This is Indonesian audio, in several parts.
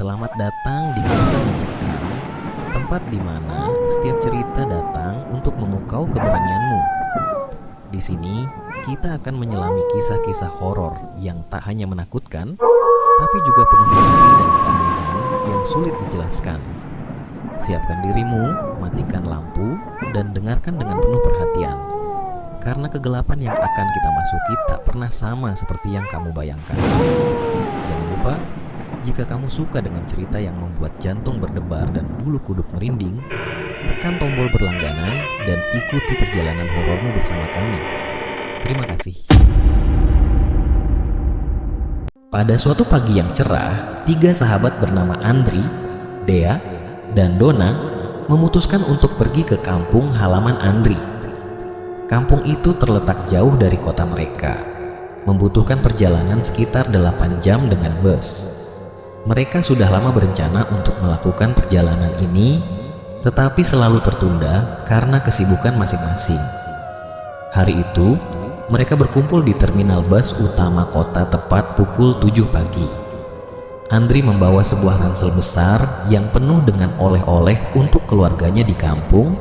Selamat datang di Kisah Mencekam, tempat di mana setiap cerita datang untuk memukau keberanianmu. Di sini, kita akan menyelami kisah-kisah horor yang tak hanya menakutkan, tapi juga penuh misteri dan keanehan yang sulit dijelaskan. Siapkan dirimu, matikan lampu, dan dengarkan dengan penuh perhatian. Karena kegelapan yang akan kita masuki tak pernah sama seperti yang kamu bayangkan. Jangan lupa, jika kamu suka dengan cerita yang membuat jantung berdebar dan bulu kuduk merinding, tekan tombol berlangganan dan ikuti perjalanan horormu bersama kami. Terima kasih. Pada suatu pagi yang cerah, 3 sahabat bernama Andri, Dea, dan Dona memutuskan untuk pergi ke kampung halaman Andri. Kampung itu terletak jauh dari kota mereka, membutuhkan perjalanan sekitar 8 jam dengan bus. Mereka sudah lama berencana untuk melakukan perjalanan ini, tetapi selalu tertunda karena kesibukan masing-masing. Hari itu, mereka berkumpul di terminal bus utama kota tepat pukul 7 pagi. Andri membawa sebuah ransel besar yang penuh dengan oleh-oleh untuk keluarganya di kampung,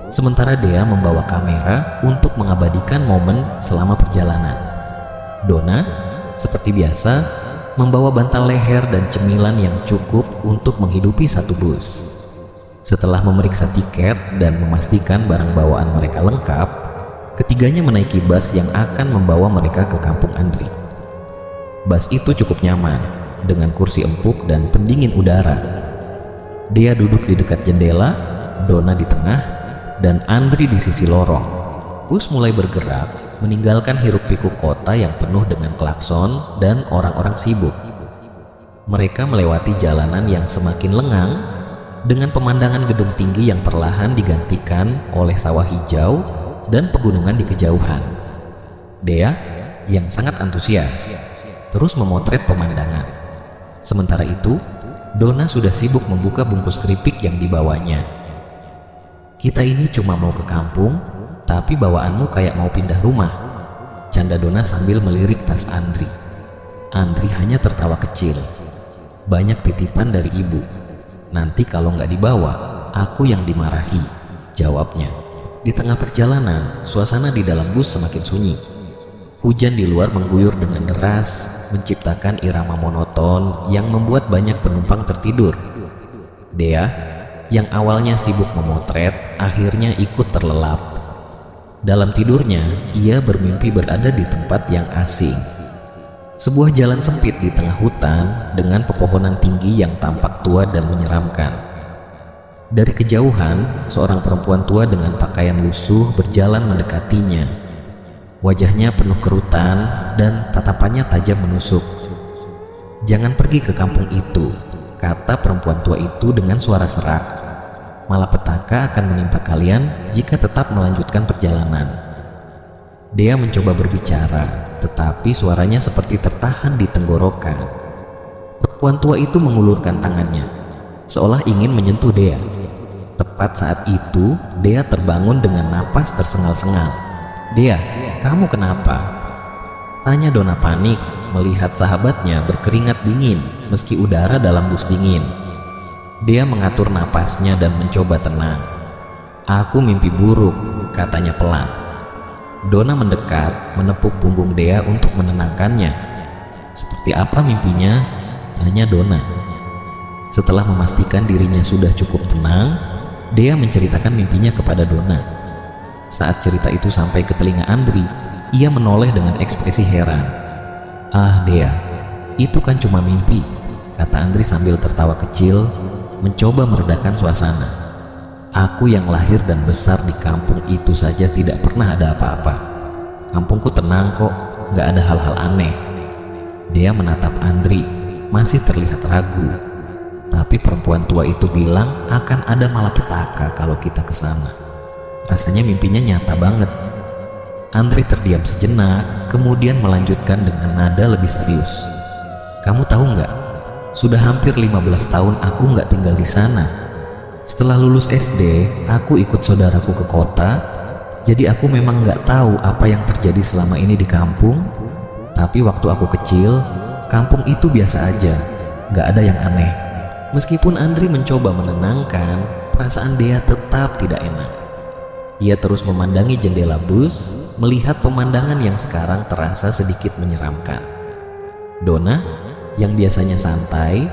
sementara Dea membawa kamera untuk mengabadikan momen selama perjalanan. Dona, seperti biasa, membawa bantal leher dan cemilan yang cukup untuk menghidupi satu bus. Setelah memeriksa tiket dan memastikan barang bawaan mereka lengkap, ketiganya menaiki bus yang akan membawa mereka ke kampung Andri. Bus itu cukup nyaman, dengan kursi empuk dan pendingin udara. Dia duduk di dekat jendela, Dona di tengah, dan Andri di sisi lorong. Bus mulai bergerak, meninggalkan hiruk-pikuk kota yang penuh dengan klakson dan orang-orang sibuk. Mereka melewati jalanan yang semakin lengang dengan pemandangan gedung tinggi yang perlahan digantikan oleh sawah hijau dan pegunungan di kejauhan. Dea, yang sangat antusias, terus memotret pemandangan. Sementara itu, Dona sudah sibuk membuka bungkus keripik yang dibawanya. "Kita ini cuma mau ke kampung, tapi bawaanmu kayak mau pindah rumah," canda Dona sambil melirik tas Andri. Andri hanya tertawa kecil. "Banyak titipan dari ibu. Nanti kalau nggak dibawa, aku yang dimarahi," jawabnya. Di tengah perjalanan, suasana di dalam bus semakin sunyi. Hujan di luar mengguyur dengan deras, menciptakan irama monoton yang membuat banyak penumpang tertidur. Dea, yang awalnya sibuk memotret, akhirnya ikut terlelap. Dalam tidurnya, ia bermimpi berada di tempat yang asing. Sebuah jalan sempit di tengah hutan dengan pepohonan tinggi yang tampak tua dan menyeramkan. Dari kejauhan, seorang perempuan tua dengan pakaian lusuh berjalan mendekatinya. Wajahnya penuh kerutan dan tatapannya tajam menusuk. "Jangan pergi ke kampung itu," kata perempuan tua itu dengan suara serak. "Malapetaka akan menimpa kalian jika tetap melanjutkan perjalanan." Dia mencoba berbicara, tetapi suaranya seperti tertahan di tenggorokan. Perempuan tua itu mengulurkan tangannya, seolah ingin menyentuh Dea. Tepat saat itu, Dea terbangun dengan napas tersengal-sengal. "Dea, kamu kenapa?" tanya Dona panik melihat sahabatnya berkeringat dingin meski udara dalam bus dingin. Dia mengatur napasnya dan mencoba tenang. "Aku mimpi buruk," katanya pelan. Dona mendekat, menepuk punggung Dea untuk menenangkannya. "Seperti apa mimpinya?" tanya Dona. Setelah memastikan dirinya sudah cukup tenang, Dea menceritakan mimpinya kepada Dona. Saat cerita itu sampai ke telinga Andri, ia menoleh dengan ekspresi heran. "Ah Dea, itu kan cuma mimpi," kata Andri sambil tertawa kecil, mencoba meredakan suasana. "Aku yang lahir dan besar di kampung itu saja tidak pernah ada apa-apa. Kampungku tenang kok, gak ada hal-hal aneh." Dia menatap Andri, masih terlihat ragu. "Tapi perempuan tua itu bilang akan ada malapetaka kalau kita ke sana. Rasanya mimpinya nyata banget." Andri terdiam sejenak, kemudian melanjutkan dengan nada lebih serius. "Kamu tahu nggak? Sudah hampir 15 tahun aku nggak tinggal di sana. Setelah lulus SD, aku ikut saudaraku ke kota, jadi aku memang nggak tahu apa yang terjadi selama ini di kampung. Tapi waktu aku kecil, kampung itu biasa aja, nggak ada yang aneh. Meskipun Andri mencoba menenangkan, perasaan Dea tetap tidak enak. Ia terus memandangi jendela bus, melihat pemandangan yang sekarang terasa sedikit menyeramkan. Donna, yang biasanya santai,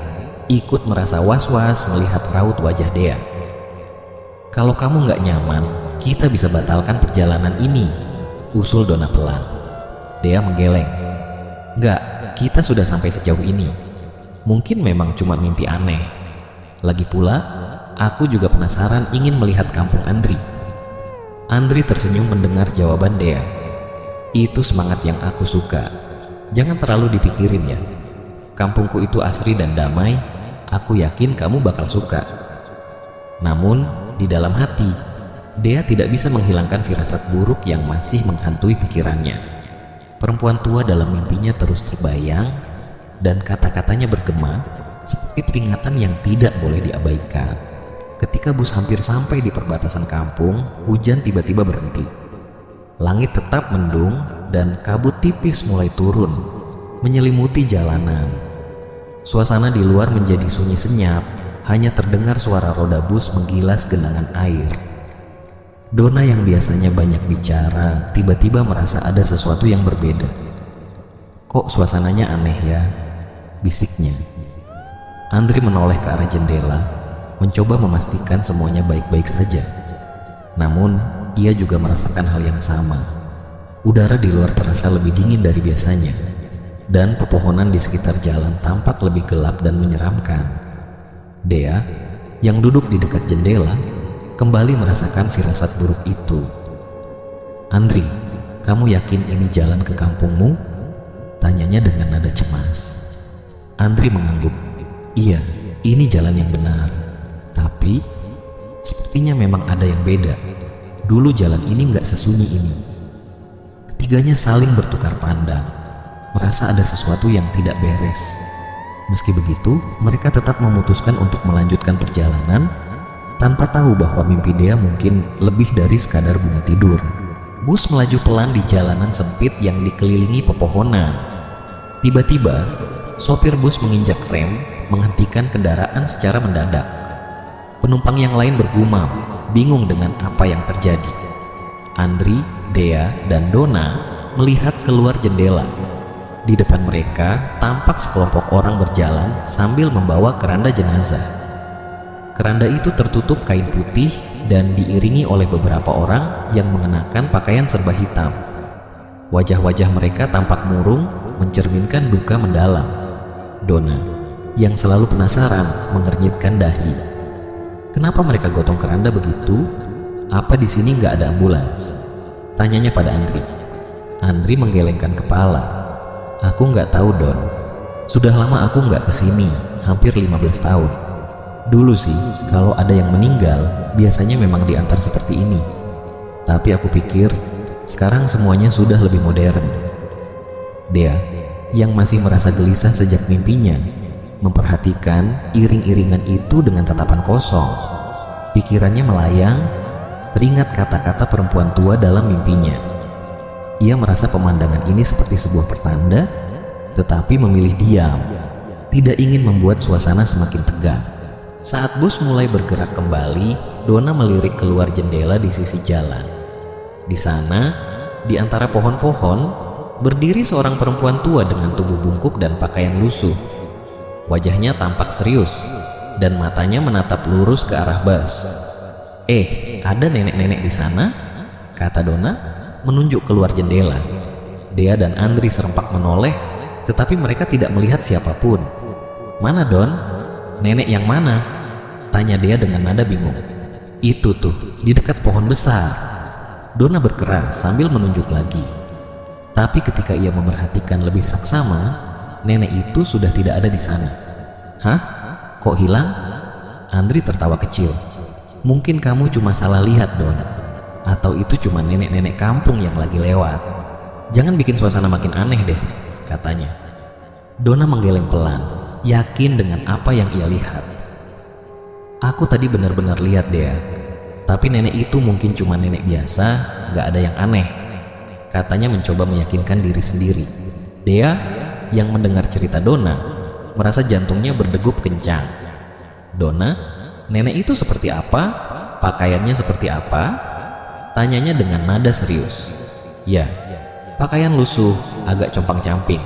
ikut merasa was-was melihat raut wajah Dea. "Kalau kamu nggak nyaman, kita bisa batalkan perjalanan ini," usul Donna pelan. Dea menggeleng. "Nggak, kita sudah sampai sejauh ini. Mungkin memang cuma mimpi aneh. Lagi pula, aku juga penasaran ingin melihat kampung Andri." Andri tersenyum mendengar jawaban Dea. "Itu semangat yang aku suka. Jangan terlalu dipikirin ya. Kampungku itu asri dan damai. Aku yakin kamu bakal suka." Namun, di dalam hati, Dea tidak bisa menghilangkan firasat buruk yang masih menghantui pikirannya. Perempuan tua dalam mimpinya terus terbayang, dan kata-katanya bergema seperti peringatan yang tidak boleh diabaikan. Ketika bus hampir sampai di perbatasan kampung, hujan tiba-tiba berhenti. Langit tetap mendung dan kabut tipis mulai turun, menyelimuti jalanan. Suasana di luar menjadi sunyi senyap, hanya terdengar suara roda bus menggilas genangan air. Donna yang biasanya banyak bicara, tiba-tiba merasa ada sesuatu yang berbeda. "Kok suasananya aneh ya?" bisiknya. Andri menoleh ke arah jendela, mencoba memastikan semuanya baik-baik saja. Namun, ia juga merasakan hal yang sama. Udara di luar terasa lebih dingin dari biasanya, dan pepohonan di sekitar jalan tampak lebih gelap dan menyeramkan. Dea, yang duduk di dekat jendela, kembali merasakan firasat buruk itu. "Andri, kamu yakin ini jalan ke kampungmu?" tanyanya dengan nada cemas. Andri mengangguk. "Iya, ini jalan yang benar. Tapi, sepertinya memang ada yang beda. Dulu jalan ini nggak sesunyi ini." Ketiganya saling bertukar pandang, merasa ada sesuatu yang tidak beres. Meski begitu, mereka tetap memutuskan untuk melanjutkan perjalanan tanpa tahu bahwa mimpi Dea mungkin lebih dari sekadar bunga tidur. Bus melaju pelan di jalanan sempit yang dikelilingi pepohonan. Tiba-tiba, sopir bus menginjak rem, menghentikan kendaraan secara mendadak. Penumpang yang lain bergumam, bingung dengan apa yang terjadi. Andri, Dea, dan Donna melihat keluar jendela. Di depan mereka tampak sekelompok orang berjalan sambil membawa keranda jenazah. Keranda itu tertutup kain putih dan diiringi oleh beberapa orang yang mengenakan pakaian serba hitam. Wajah-wajah mereka tampak murung, mencerminkan duka mendalam. Donna, yang selalu penasaran, mengernyitkan dahi. "Kenapa mereka gotong keranda begitu? Apa di sini nggak ada ambulans?" tanyanya pada Andri. Andri menggelengkan kepala. "Aku nggak tahu, Don. Sudah lama aku nggak kesini, hampir 15 tahun. Dulu sih, kalau ada yang meninggal, biasanya memang diantar seperti ini. Tapi aku pikir, sekarang semuanya sudah lebih modern." Dea, yang masih merasa gelisah sejak mimpinya, memperhatikan iring-iringan itu dengan tatapan kosong. Pikirannya melayang, teringat kata-kata perempuan tua dalam mimpinya. Ia merasa pemandangan ini seperti sebuah pertanda, tetapi memilih diam, tidak ingin membuat suasana semakin tegang. Saat bus mulai bergerak kembali, Donna melirik keluar jendela di sisi jalan. Di sana, di antara pohon-pohon, berdiri seorang perempuan tua dengan tubuh bungkuk dan pakaian lusuh. Wajahnya tampak serius, dan matanya menatap lurus ke arah bus. Ada nenek-nenek di sana?" kata Donna, menunjuk keluar jendela. Dea dan Andri serempak menoleh, tetapi mereka tidak melihat siapapun. "Mana, Don? Nenek yang mana?" tanya Dea dengan nada bingung. "Itu tuh, di dekat pohon besar." Donna berkeras sambil menunjuk lagi. Tapi ketika ia memerhatikan lebih saksama, nenek itu sudah tidak ada di sana. "Hah? Kok hilang?" Andri tertawa kecil. "Mungkin kamu cuma salah lihat, Don. Atau itu cuma nenek-nenek kampung yang lagi lewat. Jangan bikin suasana makin aneh deh," katanya. Donna menggeleng pelan, yakin dengan apa yang ia lihat. "Aku tadi benar-benar lihat, Dea. Tapi nenek itu mungkin cuma nenek biasa, gak ada yang aneh," katanya mencoba meyakinkan diri sendiri. Dea, yang mendengar cerita Donna, merasa jantungnya berdegup kencang. "Donna, nenek itu seperti apa? Pakaiannya seperti apa?" tanyanya dengan nada serius. "Ya, pakaian lusuh, agak compang-camping.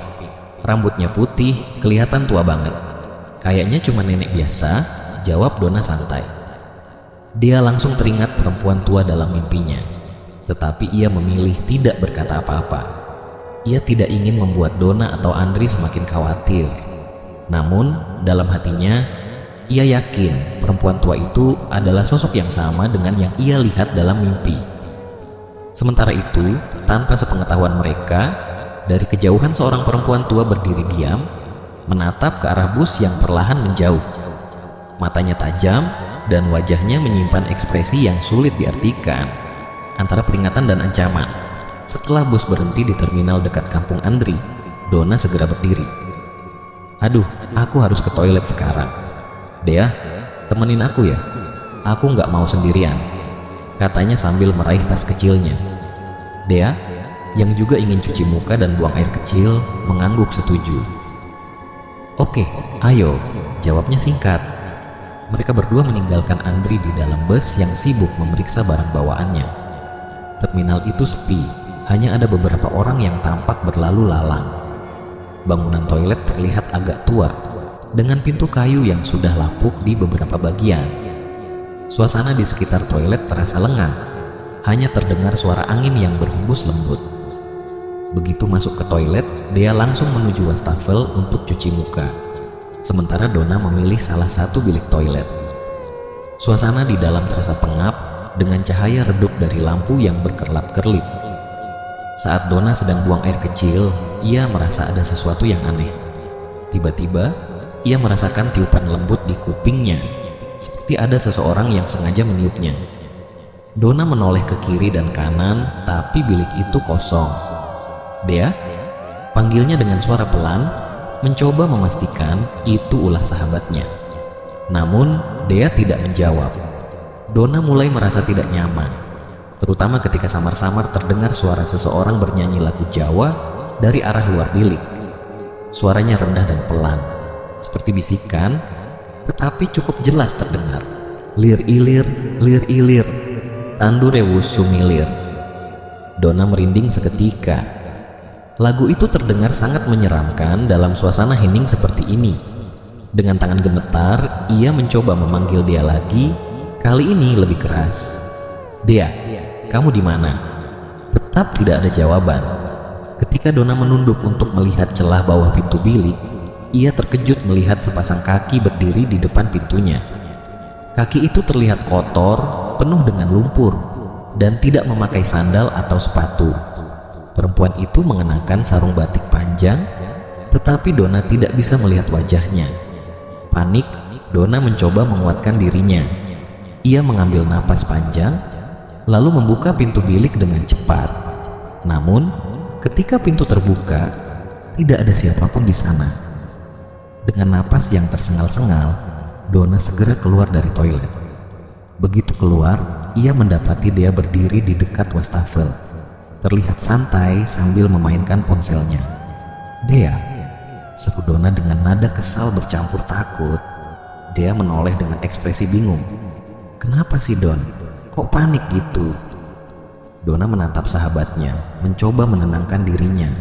Rambutnya putih, kelihatan tua banget. Kayaknya cuma nenek biasa," jawab Donna santai. Dia langsung teringat perempuan tua dalam mimpinya, tetapi ia memilih tidak berkata apa-apa. Ia tidak ingin membuat Donna atau Andri semakin khawatir. Namun, dalam hatinya, ia yakin perempuan tua itu adalah sosok yang sama dengan yang ia lihat dalam mimpi. Sementara itu, tanpa sepengetahuan mereka, dari kejauhan seorang perempuan tua berdiri diam, menatap ke arah bus yang perlahan menjauh. Matanya tajam dan wajahnya menyimpan ekspresi yang sulit diartikan, antara peringatan dan ancaman. Setelah bus berhenti di terminal dekat kampung Andri, Donna segera berdiri. "Aduh, aku harus ke toilet sekarang. Dea, temenin aku ya. Aku nggak mau sendirian," katanya sambil meraih tas kecilnya. Dea, yang juga ingin cuci muka dan buang air kecil, mengangguk setuju. "Oke, ayo," jawabnya singkat. Mereka berdua meninggalkan Andri di dalam bus yang sibuk memeriksa barang bawaannya. Terminal itu sepi, hanya ada beberapa orang yang tampak berlalu lalang. Bangunan toilet terlihat agak tua, dengan pintu kayu yang sudah lapuk di beberapa bagian. Suasana di sekitar toilet terasa lengang, hanya terdengar suara angin yang berhembus lembut. Begitu masuk ke toilet, dia langsung menuju wastafel untuk cuci muka. Sementara Donna memilih salah satu bilik toilet. Suasana di dalam terasa pengap dengan cahaya redup dari lampu yang berkerlap-kerlip. Saat Donna sedang buang air kecil, ia merasa ada sesuatu yang aneh. Tiba-tiba, ia merasakan tiupan lembut di kupingnya, seperti ada seseorang yang sengaja meniupnya. Donna menoleh ke kiri dan kanan, tapi bilik itu kosong. "Dea?" panggilnya dengan suara pelan, mencoba memastikan itu ulah sahabatnya. Namun, Dea tidak menjawab. Donna mulai merasa tidak nyaman, terutama ketika samar-samar terdengar suara seseorang bernyanyi lagu Jawa dari arah luar bilik. Suaranya rendah dan pelan, seperti bisikan, tetapi cukup jelas terdengar. "Lir ilir, tandur rewus sumilir." Donna merinding seketika. Lagu itu terdengar sangat menyeramkan dalam suasana hening seperti ini. Dengan tangan gemetar, ia mencoba memanggil dia lagi, kali ini lebih keras. "Dea, kamu di mana?" Tetap tidak ada jawaban. Ketika Donna menunduk untuk melihat celah bawah pintu bilik, ia terkejut melihat sepasang kaki berdiri di depan pintunya. Kaki itu terlihat kotor, penuh dengan lumpur, dan tidak memakai sandal atau sepatu. Perempuan itu mengenakan sarung batik panjang, tetapi Donna tidak bisa melihat wajahnya. Panik, Donna mencoba menguatkan dirinya. Ia mengambil napas panjang, lalu membuka pintu bilik dengan cepat. Namun, ketika pintu terbuka, tidak ada siapapun di sana. Dengan napas yang tersengal-sengal, Donna segera keluar dari toilet. Begitu keluar, ia mendapati dia berdiri di dekat wastafel. Terlihat santai sambil memainkan ponselnya. "Dea," seru Donna dengan nada kesal bercampur takut. Dea menoleh dengan ekspresi bingung. "Kenapa sih, Don? Kok panik gitu?" Donna menatap sahabatnya, mencoba menenangkan dirinya.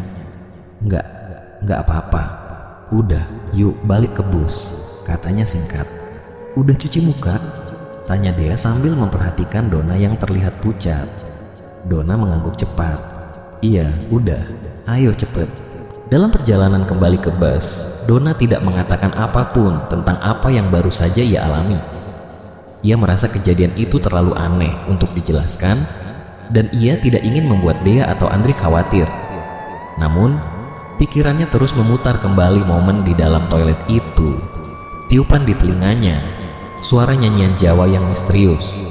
Enggak apa-apa. Udah, yuk balik ke bus," katanya singkat. "Udah cuci muka?" tanya Dea sambil memperhatikan Donna yang terlihat pucat. Donna mengangguk cepat. "Iya, udah. Ayo cepet." Dalam perjalanan kembali ke bus, Donna tidak mengatakan apapun tentang apa yang baru saja ia alami. Ia merasa kejadian itu terlalu aneh untuk dijelaskan, dan ia tidak ingin membuat Dea atau Andri khawatir. Namun, pikirannya terus memutar kembali momen di dalam toilet itu. Tiupan di telinganya, suara nyanyian Jawa yang misterius,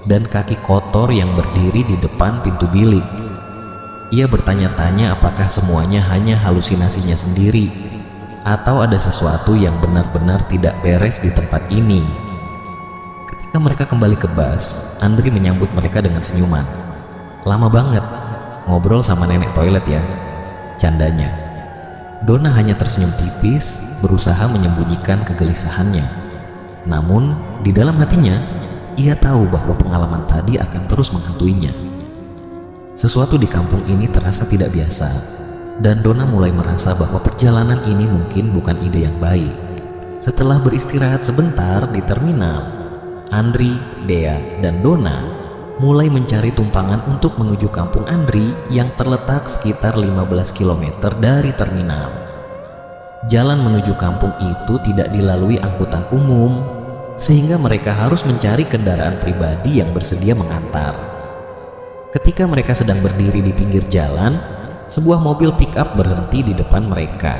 dan kaki kotor yang berdiri di depan pintu bilik. Ia bertanya-tanya apakah semuanya hanya halusinasinya sendiri, atau ada sesuatu yang benar-benar tidak beres di tempat ini. Ketika mereka kembali ke bus, Andri menyambut mereka dengan senyuman. "Lama banget ngobrol sama nenek toilet ya," candanya. Donna hanya tersenyum tipis, berusaha menyembunyikan kegelisahannya. Namun, di dalam hatinya, ia tahu bahwa pengalaman tadi akan terus menghantuinya. Sesuatu di kampung ini terasa tidak biasa, dan Donna mulai merasa bahwa perjalanan ini mungkin bukan ide yang baik. Setelah beristirahat sebentar di terminal, Andri, Dea, dan Donna mulai mencari tumpangan untuk menuju kampung Andri yang terletak sekitar 15 km dari terminal. Jalan menuju kampung itu tidak dilalui angkutan umum, sehingga mereka harus mencari kendaraan pribadi yang bersedia mengantar. Ketika mereka sedang berdiri di pinggir jalan, sebuah mobil pick-up berhenti di depan mereka.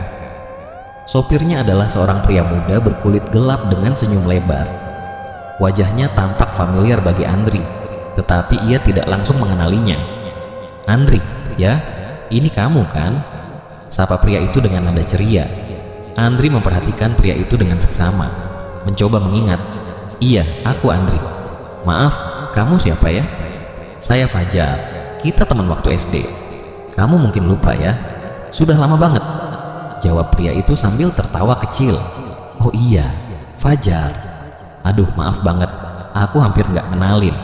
Sopirnya adalah seorang pria muda berkulit gelap dengan senyum lebar. Wajahnya tampak familiar bagi Andri, tetapi ia tidak langsung mengenalinya. "Andri, ya, ini kamu kan?" sapa pria itu dengan nada ceria. Andri memperhatikan pria itu dengan seksama, mencoba mengingat. "Iya, aku Andri." "Maaf, kamu siapa ya?" "Saya Fajar, kita teman waktu SD. Kamu mungkin lupa ya, sudah lama banget," jawab pria itu sambil tertawa kecil. "Oh iya, Fajar. Aduh, maaf banget, aku hampir nggak kenalin.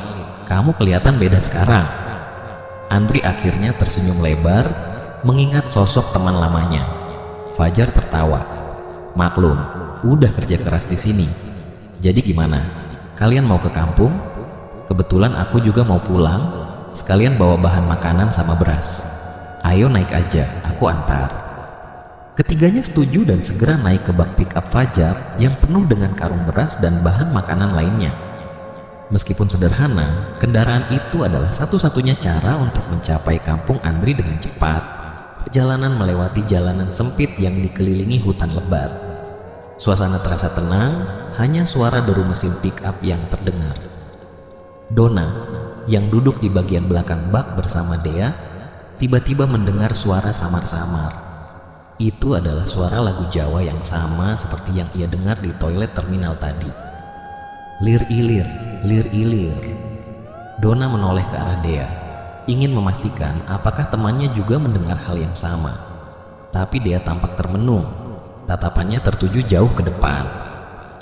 Kamu kelihatan beda sekarang." Andri akhirnya tersenyum lebar mengingat sosok teman lamanya. Fajar tertawa. "Maklum, udah kerja keras di sini. Jadi gimana? Kalian mau ke kampung? Kebetulan aku juga mau pulang, sekalian bawa bahan makanan sama beras. Ayo naik aja, aku antar." Ketiganya setuju dan segera naik ke bak pick up Fajar yang penuh dengan karung beras dan bahan makanan lainnya. Meskipun sederhana, kendaraan itu adalah satu-satunya cara untuk mencapai kampung Andri dengan cepat. Perjalanan melewati jalanan sempit yang dikelilingi hutan lebat. Suasana terasa tenang, hanya suara deru mesin pick up yang terdengar. Donna, yang duduk di bagian belakang bak bersama Dea, tiba-tiba mendengar suara samar-samar. Itu adalah suara lagu Jawa yang sama seperti yang ia dengar di toilet terminal tadi. "Lir ilir, lir ilir." Donna menoleh ke arah Dea, ingin memastikan apakah temannya juga mendengar hal yang sama. Tapi Dea tampak termenung, tatapannya tertuju jauh ke depan.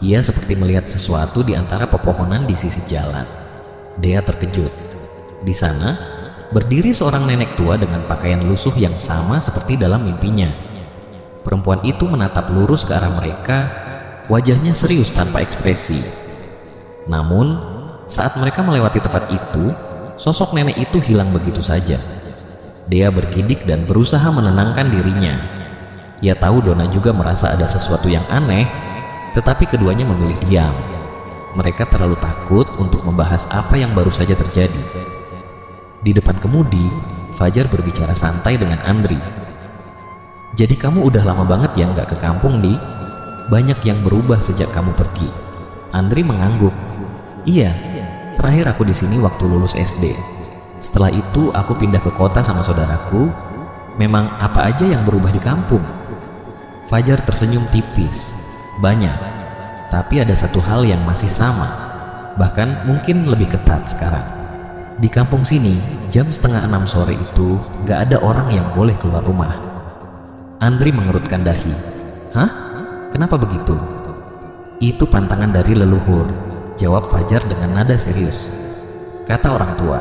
Ia seperti melihat sesuatu di antara pepohonan di sisi jalan. Dea terkejut. Di sana, berdiri seorang nenek tua dengan pakaian lusuh yang sama seperti dalam mimpinya. Perempuan itu menatap lurus ke arah mereka, wajahnya serius tanpa ekspresi. Namun, saat mereka melewati tempat itu, sosok nenek itu hilang begitu saja. Dea bergidik dan berusaha menenangkan dirinya. Ia tahu Donna juga merasa ada sesuatu yang aneh, tetapi keduanya memilih diam. Mereka terlalu takut untuk membahas apa yang baru saja terjadi. Di depan kemudi, Fajar berbicara santai dengan Andri. "Jadi kamu udah lama banget ya nggak ke kampung, Di? Banyak yang berubah sejak kamu pergi." Andri mengangguk. "Iya, terakhir aku di sini waktu lulus SD. Setelah itu aku pindah ke kota sama saudaraku. Memang apa aja yang berubah di kampung?" Fajar tersenyum tipis. "Banyak, tapi ada satu hal yang masih sama, bahkan mungkin lebih ketat sekarang. Di kampung sini, jam 5:30 sore itu gak ada orang yang boleh keluar rumah." Andri mengerutkan dahi. "Hah? Kenapa begitu?" "Itu pantangan dari leluhur," jawab Fajar dengan nada serius. "Kata orang tua,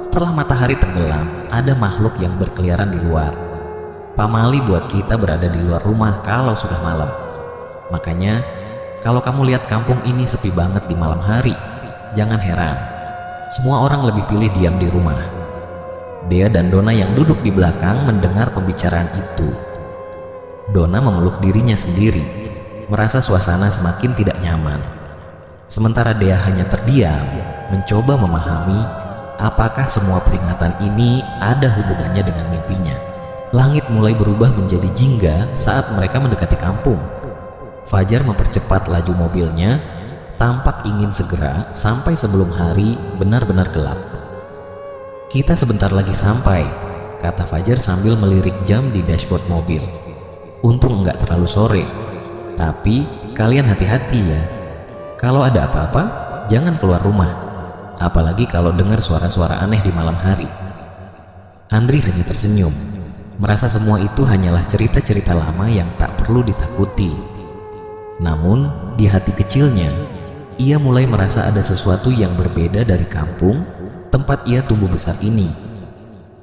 setelah matahari tenggelam, ada makhluk yang berkeliaran di luar. Pamali buat kita berada di luar rumah kalau sudah malam. Makanya, kalau kamu lihat kampung ini sepi banget di malam hari, jangan heran. Semua orang lebih pilih diam di rumah." Dea dan Donna yang duduk di belakang mendengar pembicaraan itu. Donna memeluk dirinya sendiri, merasa suasana semakin tidak nyaman. Sementara Dea hanya terdiam, mencoba memahami apakah semua peringatan ini ada hubungannya dengan mimpinya. Langit mulai berubah menjadi jingga saat mereka mendekati kampung. Fajar mempercepat laju mobilnya, tampak ingin segera sampai sebelum hari benar-benar gelap. "Kita sebentar lagi sampai," kata Fajar sambil melirik jam di dashboard mobil. "Untung nggak terlalu sore. Tapi kalian hati-hati ya. Kalau ada apa-apa, jangan keluar rumah. Apalagi kalau dengar suara-suara aneh di malam hari." Andri hanya tersenyum, merasa semua itu hanyalah cerita-cerita lama yang tak perlu ditakuti. Namun, di hati kecilnya, ia mulai merasa ada sesuatu yang berbeda dari kampung tempat ia tumbuh besar ini.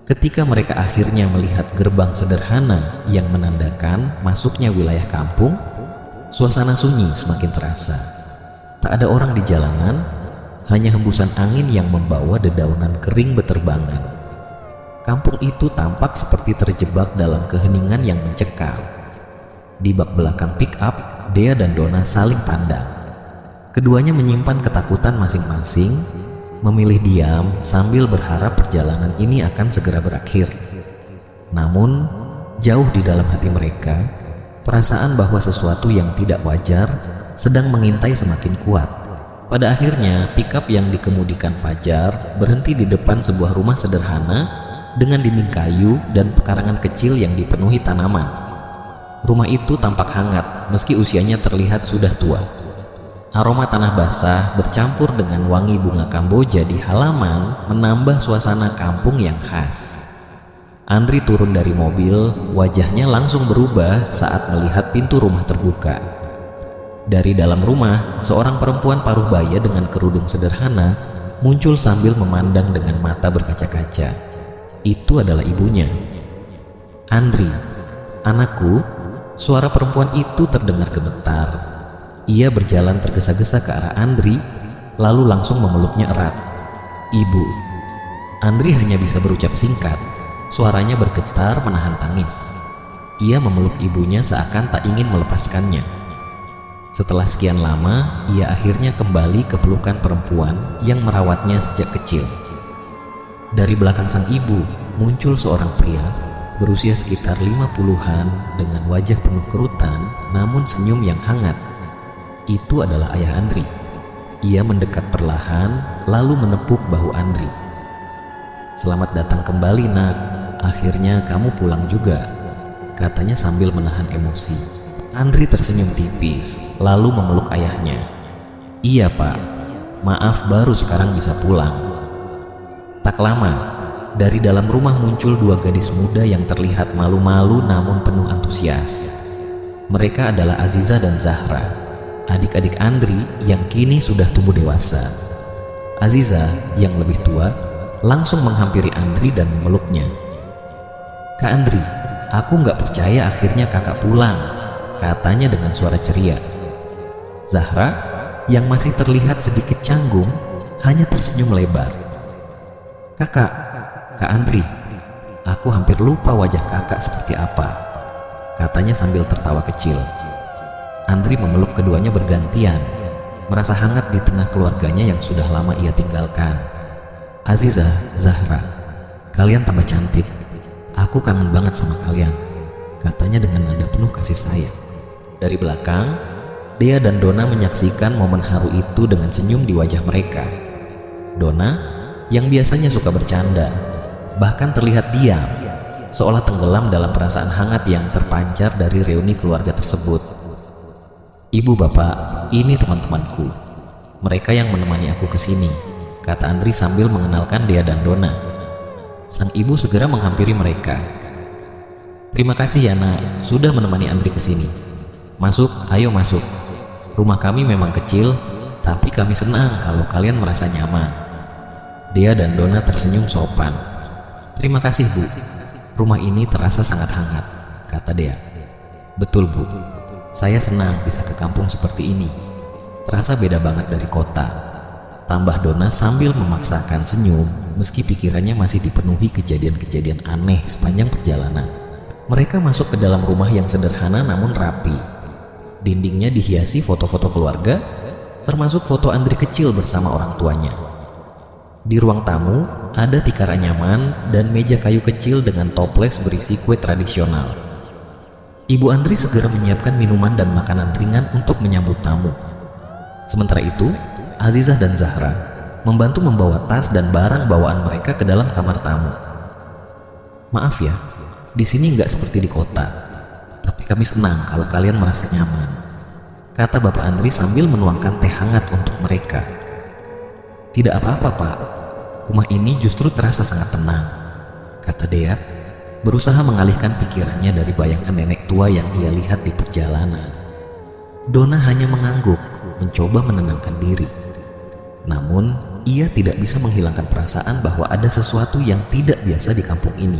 Ketika mereka akhirnya melihat gerbang sederhana yang menandakan masuknya wilayah kampung, suasana sunyi semakin terasa. Tak ada orang di jalanan, hanya hembusan angin yang membawa dedaunan kering beterbangan. Kampung itu tampak seperti terjebak dalam keheningan yang mencekam. Di bak belakang pick-up, Dea dan Donna saling pandang. Keduanya menyimpan ketakutan masing-masing, memilih diam sambil berharap perjalanan ini akan segera berakhir. Namun, jauh di dalam hati mereka, perasaan bahwa sesuatu yang tidak wajar sedang mengintai semakin kuat. Pada akhirnya, pickup yang dikemudikan Fajar berhenti di depan sebuah rumah sederhana dengan dinding kayu dan pekarangan kecil yang dipenuhi tanaman. Rumah itu tampak hangat meski usianya terlihat sudah tua. Aroma tanah basah bercampur dengan wangi bunga kamboja di halaman menambah suasana kampung yang khas. Andri turun dari mobil, wajahnya langsung berubah saat melihat pintu rumah terbuka. Dari dalam rumah, seorang perempuan paruh baya dengan kerudung sederhana muncul sambil memandang dengan mata berkaca-kaca. Itu adalah ibunya. "Andri, anakku," suara perempuan itu terdengar gemetar. Ia berjalan tergesa-gesa ke arah Andri, lalu langsung memeluknya erat. "Ibu." Andri hanya bisa berucap singkat, suaranya bergetar menahan tangis. Ia memeluk ibunya seakan tak ingin melepaskannya. Setelah sekian lama, ia akhirnya kembali ke pelukan perempuan yang merawatnya sejak kecil. Dari belakang sang ibu, muncul seorang pria berusia sekitar 50-an dengan wajah penuh kerutan namun senyum yang hangat. Itu adalah ayah Andri. Ia mendekat perlahan lalu menepuk bahu Andri. "Selamat datang kembali, nak. Akhirnya kamu pulang juga," katanya sambil menahan emosi. Andri tersenyum tipis lalu memeluk ayahnya. "Iya, Pak. Maaf baru sekarang bisa pulang." Tak lama, dari dalam rumah muncul dua gadis muda yang terlihat malu-malu namun penuh antusias. Mereka adalah Aziza dan Zahra, adik-adik Andri yang kini sudah tumbuh dewasa. Aziza yang lebih tua langsung menghampiri Andri dan memeluknya. "Kak Andri, aku nggak percaya akhirnya kakak pulang," katanya dengan suara ceria. Zahra yang masih terlihat sedikit canggung hanya tersenyum lebar. "Kakak, Kak Andri, aku hampir lupa wajah kakak seperti apa," katanya sambil tertawa kecil. Andri memeluk keduanya bergantian, merasa hangat di tengah keluarganya yang sudah lama ia tinggalkan. "Aziza, Zahra, kalian tambah cantik. Aku kangen banget sama kalian," katanya dengan nada penuh kasih sayang. Dari belakang, Dea dan Donna menyaksikan momen haru itu dengan senyum di wajah mereka. Donna, yang biasanya suka bercanda, bahkan terlihat diam, seolah tenggelam dalam perasaan hangat yang terpancar dari reuni keluarga tersebut. "Ibu, bapak, ini teman-temanku. Mereka yang menemani aku ke sini," kata Andri sambil mengenalkan Dea dan Donna. Sang ibu segera menghampiri mereka. "Terima kasih ya, nak, sudah menemani Andri ke sini. Masuk, ayo masuk. Rumah kami memang kecil, tapi kami senang kalau kalian merasa nyaman." Dea dan Donna tersenyum sopan. "Terima kasih, Bu. Rumah ini terasa sangat hangat," kata Dea. "Betul, Bu. Saya senang bisa ke kampung seperti ini. Terasa beda banget dari kota," tambah Donna sambil memaksakan senyum meski pikirannya masih dipenuhi kejadian-kejadian aneh sepanjang perjalanan. Mereka masuk ke dalam rumah yang sederhana namun rapi. Dindingnya dihiasi foto-foto keluarga, termasuk foto Andri kecil bersama orang tuanya. Di ruang tamu ada tikar anyaman dan meja kayu kecil dengan toples berisi kue tradisional. Ibu Andri segera menyiapkan minuman dan makanan ringan untuk menyambut tamu. Sementara itu, Azizah dan Zahra membantu membawa tas dan barang bawaan mereka ke dalam kamar tamu. "Maaf ya, di sini nggak seperti di kota, tapi kami senang kalau kalian merasa nyaman," kata Bapak Andri sambil menuangkan teh hangat untuk mereka. "Tidak apa-apa, Pak. Rumah ini justru terasa sangat tenang," kata Dea, berusaha mengalihkan pikirannya dari bayangan nenek tua yang ia lihat di perjalanan. Donna hanya mengangguk, mencoba menenangkan diri. Namun, ia tidak bisa menghilangkan perasaan bahwa ada sesuatu yang tidak biasa di kampung ini.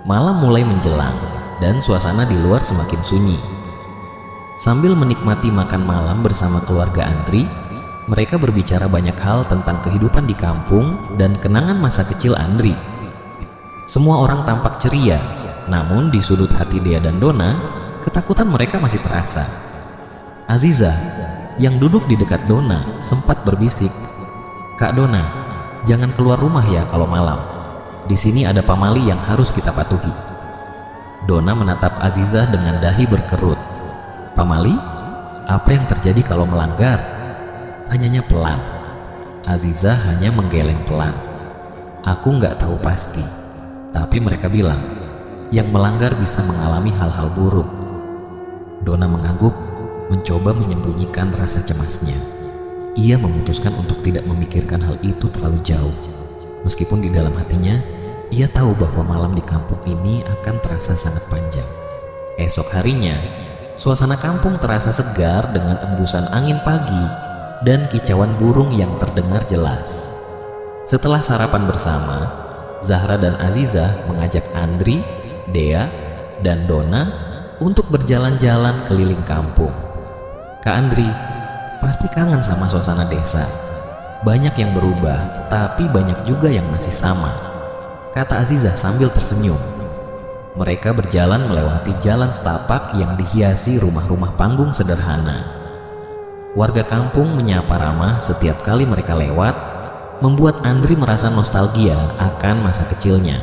Malam mulai menjelang dan suasana di luar semakin sunyi. Sambil menikmati makan malam bersama keluarga Andri, mereka berbicara banyak hal tentang kehidupan di kampung dan kenangan masa kecil Andri. Semua orang tampak ceria, namun di sudut hati Dea dan Donna, ketakutan mereka masih terasa. Aziza, yang duduk di dekat Donna, sempat berbisik, "Kak Donna, jangan keluar rumah ya kalau malam. Di sini ada pamali yang harus kita patuhi." Donna menatap Aziza dengan dahi berkerut. "Pamali? Apa yang terjadi kalau melanggar?" tanyanya pelan. Aziza hanya menggeleng pelan. "Aku nggak tahu pasti, tapi mereka bilang yang melanggar bisa mengalami hal-hal buruk." Donna mengangguk, mencoba menyembunyikan rasa cemasnya. Ia memutuskan untuk tidak memikirkan hal itu terlalu jauh. Meskipun di dalam hatinya, ia tahu bahwa malam di kampung ini akan terasa sangat panjang. Esok harinya, suasana kampung terasa segar dengan embusan angin pagi dan kicauan burung yang terdengar jelas. Setelah sarapan bersama, Zahra dan Aziza mengajak Andri, Dea, dan Donna untuk berjalan-jalan keliling kampung. "Kak Andri, pasti kangen sama suasana desa. Banyak yang berubah, tapi banyak juga yang masih sama," kata Aziza sambil tersenyum. Mereka berjalan melewati jalan setapak yang dihiasi rumah-rumah panggung sederhana. Warga kampung menyapa ramah setiap kali mereka lewat, membuat Andri merasa nostalgia akan masa kecilnya.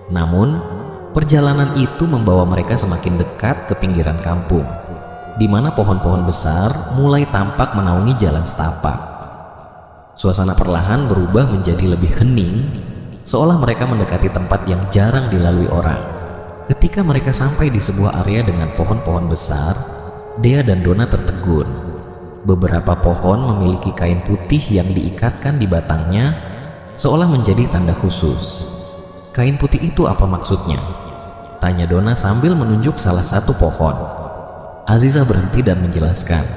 Namun, perjalanan itu membawa mereka semakin dekat ke pinggiran kampung, di mana pohon-pohon besar mulai tampak menaungi jalan setapak. Suasana perlahan berubah menjadi lebih hening, seolah mereka mendekati tempat yang jarang dilalui orang. Ketika mereka sampai di sebuah area dengan pohon-pohon besar, Dea dan Donna tertegun. Beberapa pohon memiliki kain putih yang diikatkan di batangnya, seolah menjadi tanda khusus. "Kain putih itu apa maksudnya?" tanya Donna sambil menunjuk salah satu pohon. Aziza berhenti dan menjelaskan,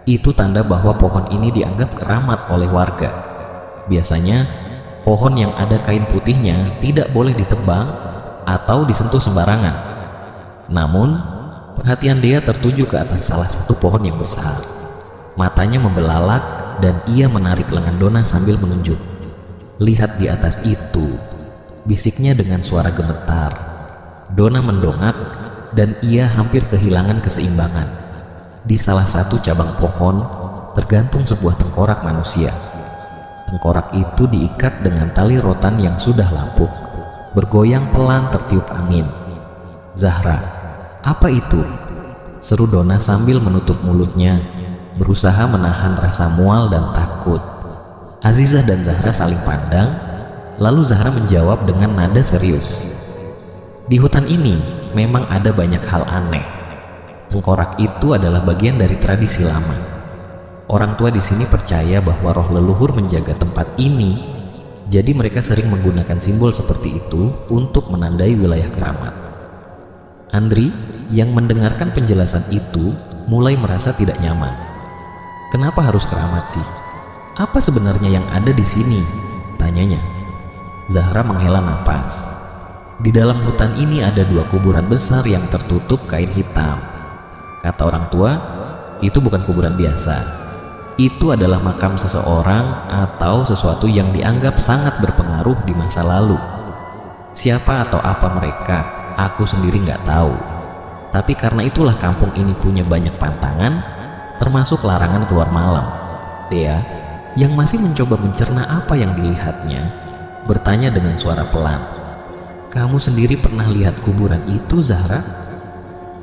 "Itu tanda bahwa pohon ini dianggap keramat oleh warga. Biasanya, pohon yang ada kain putihnya tidak boleh ditebang atau disentuh sembarangan." Namun, perhatian Dea tertuju ke atas salah satu pohon yang besar. Matanya membelalak dan ia menarik lengan Donna sambil menunjuk. "Lihat di atas itu," bisiknya dengan suara gemetar. Donna mendongak dan ia hampir kehilangan keseimbangan. Di salah satu cabang pohon tergantung sebuah tengkorak manusia. Tengkorak itu diikat dengan tali rotan yang sudah lapuk, bergoyang pelan tertiup angin. "Zahra, apa itu?" seru Donna sambil menutup mulutnya, berusaha menahan rasa mual dan takut. Aziza dan Zahra saling pandang, lalu Zahra menjawab dengan nada serius, "Di hutan ini memang ada banyak hal aneh. Tengkorak itu adalah bagian dari tradisi lama. Orang tua di sini percaya bahwa roh leluhur menjaga tempat ini, jadi mereka sering menggunakan simbol seperti itu untuk menandai wilayah keramat." Andri yang mendengarkan penjelasan itu mulai merasa tidak nyaman. "Kenapa harus keramat sih? Apa sebenarnya yang ada di sini?" tanyanya. Zahra menghela napas. "Di dalam hutan ini ada 2 kuburan besar yang tertutup kain hitam. Kata orang tua, itu bukan kuburan biasa. Itu adalah makam seseorang atau sesuatu yang dianggap sangat berpengaruh di masa lalu. Siapa atau apa mereka, aku sendiri nggak tahu. Tapi karena itulah kampung ini punya banyak pantangan, termasuk larangan keluar malam." Dea, yang masih mencoba mencerna apa yang dilihatnya, bertanya dengan suara pelan, "Kamu sendiri pernah lihat kuburan itu, Zahra?"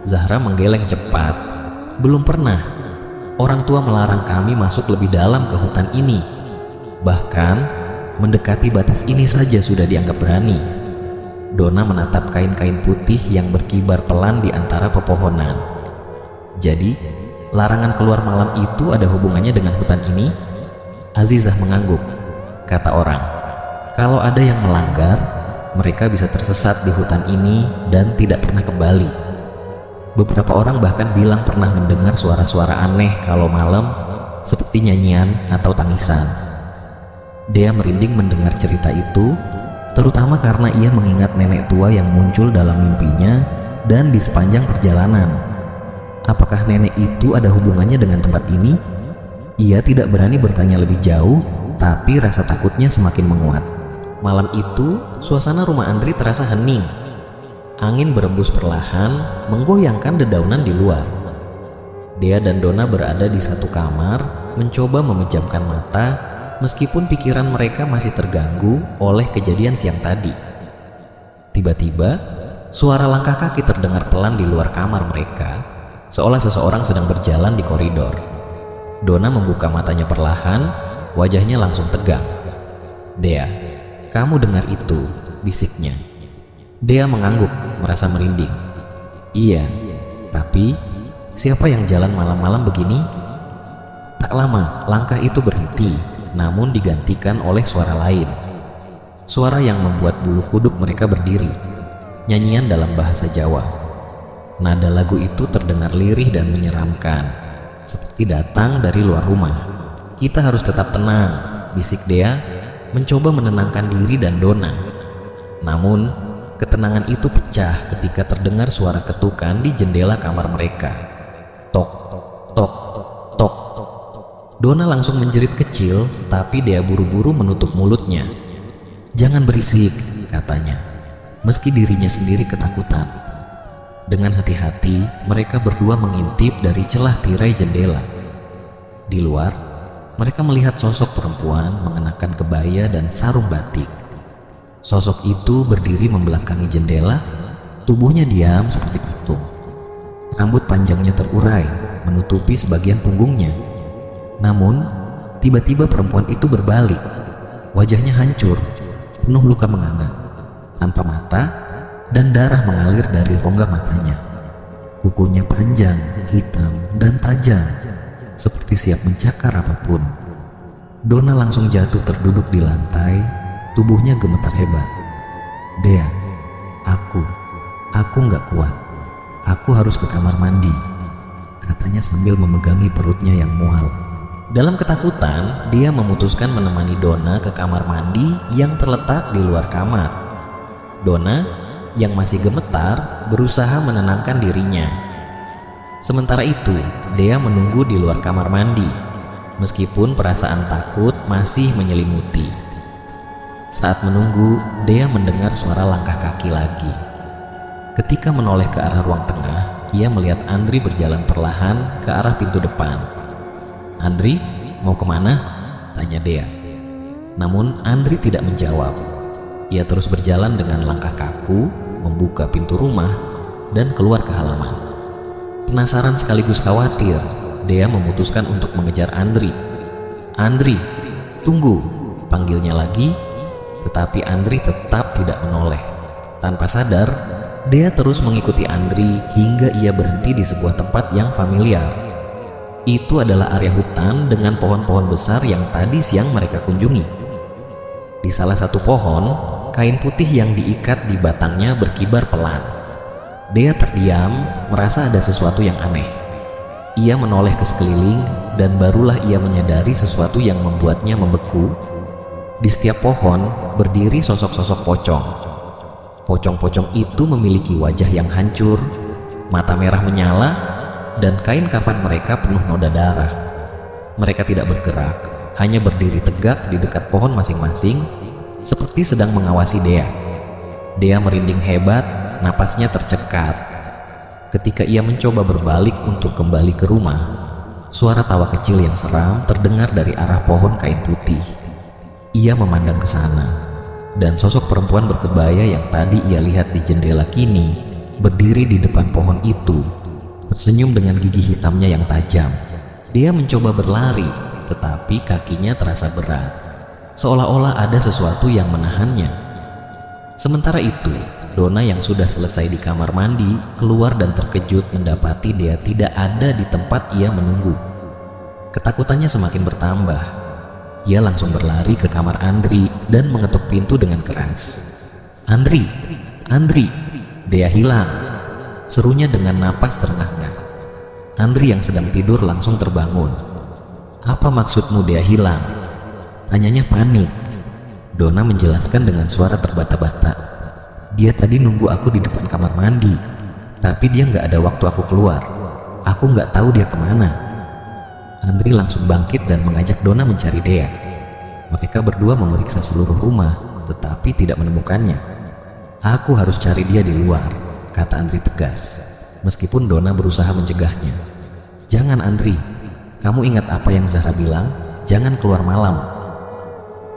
Zahra menggeleng cepat. "Belum pernah. Orang tua melarang kami masuk lebih dalam ke hutan ini. Bahkan, mendekati batas ini saja sudah dianggap berani." Donna menatap kain-kain putih yang berkibar pelan di antara pepohonan. "Jadi, larangan keluar malam itu ada hubungannya dengan hutan ini?" Azizah mengangguk. "Kata orang, kalau ada yang melanggar, mereka bisa tersesat di hutan ini dan tidak pernah kembali. Beberapa orang bahkan bilang pernah mendengar suara-suara aneh kalau malam seperti nyanyian atau tangisan. Dea merinding mendengar cerita itu, terutama karena ia mengingat nenek tua yang muncul dalam mimpinya dan di sepanjang perjalanan. Apakah nenek itu ada hubungannya dengan tempat ini? Ia tidak berani bertanya lebih jauh, tapi rasa takutnya semakin menguat. Malam itu, suasana rumah Andri terasa hening. Angin berembus perlahan, menggoyangkan dedaunan di luar. Dea dan Donna berada di satu kamar, mencoba memejamkan mata, meskipun pikiran mereka masih terganggu oleh kejadian siang tadi. Tiba-tiba, suara langkah kaki terdengar pelan di luar kamar mereka, seolah seseorang sedang berjalan di koridor. Donna membuka matanya perlahan, wajahnya langsung tegang. "Dea, kamu dengar itu?" bisiknya. Dea mengangguk, merasa merinding. "Iya, tapi siapa yang jalan malam-malam begini?" Tak lama, langkah itu berhenti, namun digantikan oleh suara lain. Suara yang membuat bulu kuduk mereka berdiri. Nyanyian dalam bahasa Jawa. Nada lagu itu terdengar lirih dan menyeramkan, seperti datang dari luar rumah. "Kita harus tetap tenang," bisik Dea, mencoba menenangkan diri dan Donna. Namun, ketenangan itu pecah ketika terdengar suara ketukan di jendela kamar mereka. Tok, tok, tok. Donna langsung menjerit kecil, tapi Dea buru-buru menutup mulutnya. "Jangan berisik," katanya, meski dirinya sendiri ketakutan. Dengan hati-hati, mereka berdua mengintip dari celah tirai jendela. Di luar, mereka melihat sosok perempuan mengenakan kebaya dan sarung batik. Sosok itu berdiri membelakangi jendela, tubuhnya diam seperti patung. Rambut panjangnya terurai, menutupi sebagian punggungnya. Namun, tiba-tiba perempuan itu berbalik. Wajahnya hancur, penuh luka menganga, tanpa mata, dan darah mengalir dari rongga matanya. Kukunya panjang, hitam, dan tajam, seperti siap mencakar apapun. Donna langsung jatuh terduduk di lantai, tubuhnya gemetar hebat. "Dea, aku nggak kuat. Aku harus ke kamar mandi," katanya sambil memegangi perutnya yang mual. Dalam ketakutan, dia memutuskan menemani Donna ke kamar mandi yang terletak di luar kamar. Donna, yang masih gemetar, berusaha menenangkan dirinya. Sementara itu, Dea menunggu di luar kamar mandi, meskipun perasaan takut masih menyelimuti. Saat menunggu, Dea mendengar suara langkah kaki lagi. Ketika menoleh ke arah ruang tengah, ia melihat Andri berjalan perlahan ke arah pintu depan. "Andri, mau kemana?" tanya Dea. Namun Andri tidak menjawab. Ia terus berjalan dengan langkah kaku, membuka pintu rumah, dan keluar ke halaman. Penasaran sekaligus khawatir, Dea memutuskan untuk mengejar Andri. "Andri, tunggu!" panggilnya lagi, tetapi Andri tetap tidak menoleh. Tanpa sadar, Dea terus mengikuti Andri hingga ia berhenti di sebuah tempat yang familiar. Itu adalah area hutan dengan pohon-pohon besar yang tadi siang mereka kunjungi. Di salah satu pohon, kain putih yang diikat di batangnya berkibar pelan. Dea terdiam, merasa ada sesuatu yang aneh. Ia menoleh ke sekeliling dan barulah ia menyadari sesuatu yang membuatnya membeku. Di setiap pohon berdiri sosok-sosok pocong. Pocong-pocong itu memiliki wajah yang hancur, mata merah menyala, dan kain kafan mereka penuh noda darah. Mereka tidak bergerak, hanya berdiri tegak di dekat pohon masing-masing, seperti sedang mengawasi Dea. Dea merinding hebat, napasnya tercekat. Ketika ia mencoba berbalik untuk kembali ke rumah, suara tawa kecil yang seram terdengar dari arah pohon kain putih. Ia memandang ke sana, dan sosok perempuan berkebaya yang tadi ia lihat di jendela kini berdiri di depan pohon itu, tersenyum dengan gigi hitamnya yang tajam. Dia mencoba berlari, tetapi kakinya terasa berat, seolah-olah ada sesuatu yang menahannya. Sementara itu, Donna yang sudah selesai di kamar mandi keluar dan terkejut mendapati Dea tidak ada di tempat ia menunggu. Ketakutannya semakin bertambah. Ia langsung berlari ke kamar Andri dan mengetuk pintu dengan keras. "Andri, Andri, Dea hilang!" serunya dengan napas terengah-engah. Andri yang sedang tidur langsung terbangun. "Apa maksudmu Dea hilang?" Tanyanya panik. Dona menjelaskan dengan suara terbata-bata. "Dia tadi nunggu aku di depan kamar mandi, tapi dia nggak ada waktu aku keluar. Aku nggak tahu dia kemana." Andri langsung bangkit dan mengajak Dona mencari Dea. Mereka berdua memeriksa seluruh rumah, tetapi tidak menemukannya. "Aku harus cari dia di luar," kata Andri tegas, meskipun Dona berusaha mencegahnya. "Jangan Andri, kamu ingat apa yang Zahra bilang? Jangan keluar malam."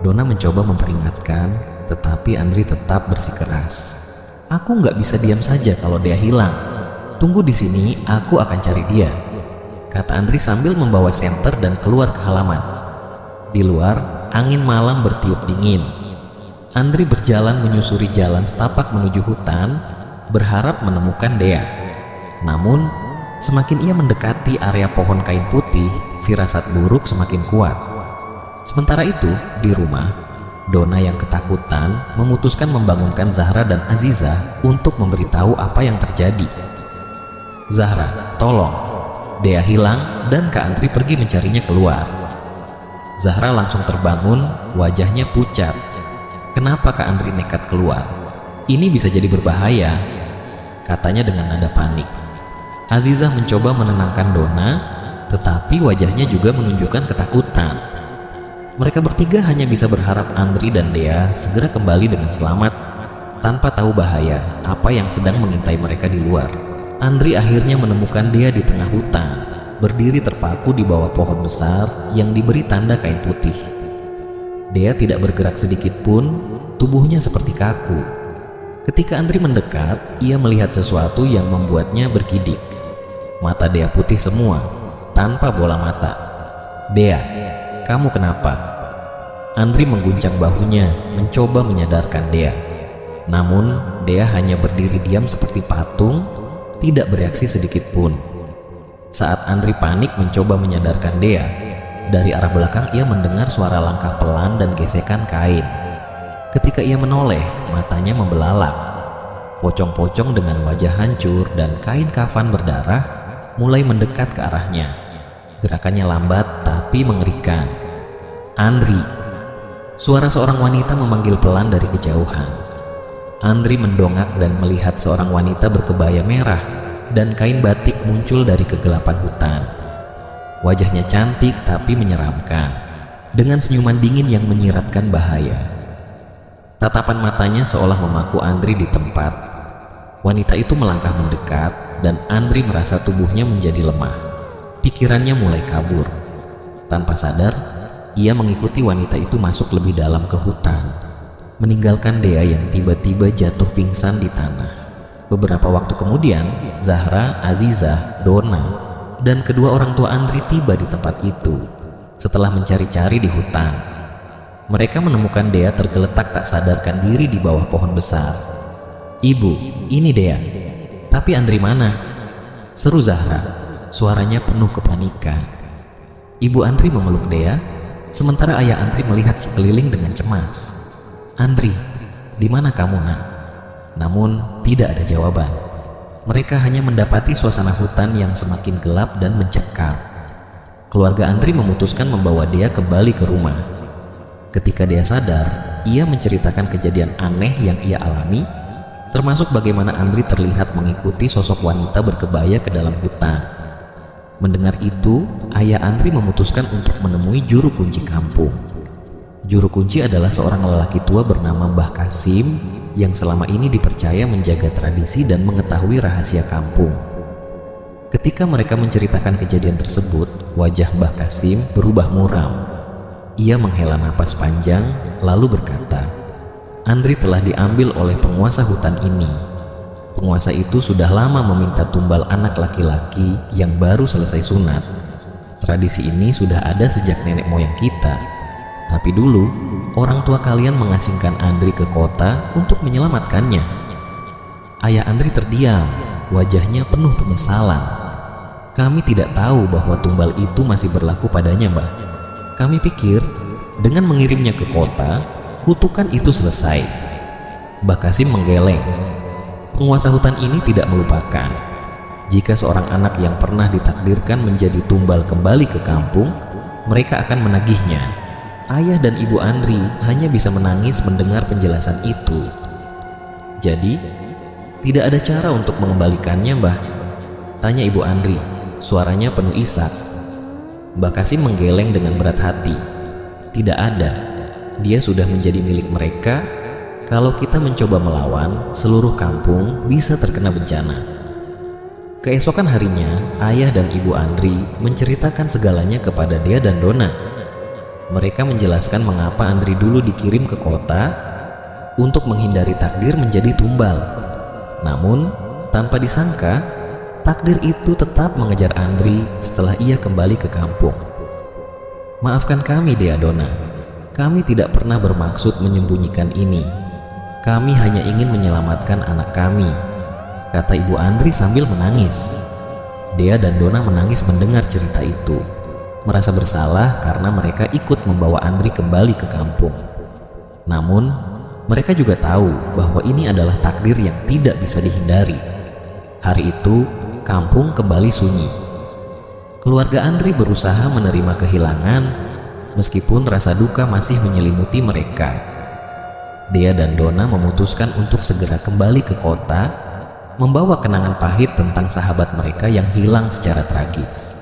Dona mencoba memperingatkan, tetapi Andri tetap bersikeras. "Aku nggak bisa diam saja kalau Dea hilang. Tunggu di sini, aku akan cari dia," kata Andri sambil membawa senter dan keluar ke halaman. Di luar, angin malam bertiup dingin. Andri berjalan menyusuri jalan setapak menuju hutan, berharap menemukan Dea. Namun, semakin ia mendekati area pohon kain putih, firasat buruk semakin kuat. Sementara itu, di rumah, Dona yang ketakutan memutuskan membangunkan Zahra dan Azizah untuk memberitahu apa yang terjadi. "Zahra, tolong. Dea hilang dan Kak Andri pergi mencarinya keluar." Zahra langsung terbangun, wajahnya pucat. "Kenapa Kak Andri nekat keluar? Ini bisa jadi berbahaya," katanya dengan nada panik. Azizah mencoba menenangkan Dona, tetapi wajahnya juga menunjukkan ketakutan. Mereka bertiga hanya bisa berharap Andri dan Dea segera kembali dengan selamat, tanpa tahu bahaya apa yang sedang mengintai mereka di luar. Andri akhirnya menemukan Dea di tengah hutan, berdiri terpaku di bawah pohon besar yang diberi tanda kain putih. Dea tidak bergerak sedikit pun, tubuhnya seperti kaku. Ketika Andri mendekat, ia melihat sesuatu yang membuatnya bergidik. Mata Dea putih semua, tanpa bola mata. "Dea, kamu kenapa?" Andri mengguncang bahunya, mencoba menyadarkan Dea. Namun, Dea hanya berdiri diam seperti patung, tidak bereaksi sedikit pun. Saat Andri panik mencoba menyadarkan Dea, dari arah belakang ia mendengar suara langkah pelan dan gesekan kain. Ketika ia menoleh, matanya membelalak. Pocong-pocong dengan wajah hancur dan kain kafan berdarah mulai mendekat ke arahnya. Gerakannya lambat tapi mengerikan. "Andri!" Suara seorang wanita memanggil pelan dari kejauhan. Andri mendongak dan melihat seorang wanita berkebaya merah dan kain batik muncul dari kegelapan hutan. Wajahnya cantik tapi menyeramkan, dengan senyuman dingin yang menyiratkan bahaya. Tatapan matanya seolah memaku Andri di tempat. Wanita itu melangkah mendekat dan Andri merasa tubuhnya menjadi lemah. Pikirannya mulai kabur. Tanpa sadar, ia mengikuti wanita itu masuk lebih dalam ke hutan, meninggalkan Dea yang tiba-tiba jatuh pingsan di tanah. Beberapa waktu kemudian, Zahra, Azizah, Dona, dan kedua orang tua Andri tiba di tempat itu. Setelah mencari-cari di hutan, mereka menemukan Dea tergeletak tak sadarkan diri di bawah pohon besar. "Ibu, ini Dea." "Tapi Andri mana?" seru Zahra, suaranya penuh kepanikan. Ibu Andri memeluk Dea, sementara ayah Andri melihat sekeliling dengan cemas. "Andri, di mana kamu nak?" Namun tidak ada jawaban. Mereka hanya mendapati suasana hutan yang semakin gelap dan mencekam. Keluarga Andri memutuskan membawa Dea kembali ke rumah. Ketika Dea sadar, ia menceritakan kejadian aneh yang ia alami, termasuk bagaimana Andri terlihat mengikuti sosok wanita berkebaya ke dalam hutan. Mendengar itu, ayah Andri memutuskan untuk menemui juru kunci kampung. Juru kunci adalah seorang lelaki tua bernama Mbah Kasim yang selama ini dipercaya menjaga tradisi dan mengetahui rahasia kampung. Ketika mereka menceritakan kejadian tersebut, wajah Mbah Kasim berubah muram. Ia menghela napas panjang lalu berkata, "Andri telah diambil oleh penguasa hutan ini. Penguasa itu sudah lama meminta tumbal anak laki-laki yang baru selesai sunat. Tradisi ini sudah ada sejak nenek moyang kita. Tapi dulu, orang tua kalian mengasingkan Andri ke kota untuk menyelamatkannya." Ayah Andri terdiam, wajahnya penuh penyesalan. "Kami tidak tahu bahwa tumbal itu masih berlaku padanya, Mbah. Kami pikir dengan mengirimnya ke kota, kutukan itu selesai." Mbah Kasim menggeleng. Penguasa hutan ini tidak melupakan. Jika seorang anak yang pernah ditakdirkan menjadi tumbal kembali ke kampung, mereka akan menagihnya. Ayah dan ibu Andri hanya bisa menangis mendengar penjelasan itu. Jadi, tidak ada cara untuk mengembalikannya, Mbah? Tanya ibu Andri, suaranya penuh isak. Mbah Kasim menggeleng dengan berat hati. Tidak ada, dia sudah menjadi milik mereka. Kalau kita mencoba melawan, seluruh kampung bisa terkena bencana. Keesokan harinya, ayah dan ibu Andri menceritakan segalanya kepada Dea dan Dona. Mereka menjelaskan mengapa Andri dulu dikirim ke kota untuk menghindari takdir menjadi tumbal. Namun, tanpa disangka, takdir itu tetap mengejar Andri setelah ia kembali ke kampung. Maafkan kami, Dea Dona. Kami tidak pernah bermaksud menyembunyikan ini. Kami hanya ingin menyelamatkan anak kami, kata ibu Andri sambil menangis. Dea dan Dona menangis mendengar cerita itu, merasa bersalah karena mereka ikut membawa Andri kembali ke kampung. Namun, mereka juga tahu bahwa ini adalah takdir yang tidak bisa dihindari. Hari itu, kampung kembali sunyi. Keluarga Andri berusaha menerima kehilangan, meskipun rasa duka masih menyelimuti mereka. Dea dan Dona memutuskan untuk segera kembali ke kota, membawa kenangan pahit tentang sahabat mereka yang hilang secara tragis.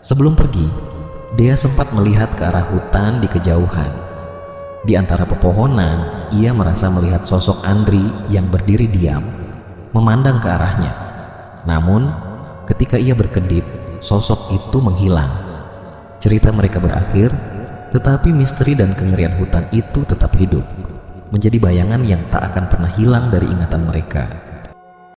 Sebelum pergi, Dea sempat melihat ke arah hutan di kejauhan. Di antara pepohonan, ia merasa melihat sosok Andri yang berdiri diam, memandang ke arahnya. Namun, ketika ia berkedip, sosok itu menghilang. Cerita mereka berakhir, tetapi misteri dan kengerian hutan itu tetap hidup, menjadi bayangan yang tak akan pernah hilang dari ingatan mereka.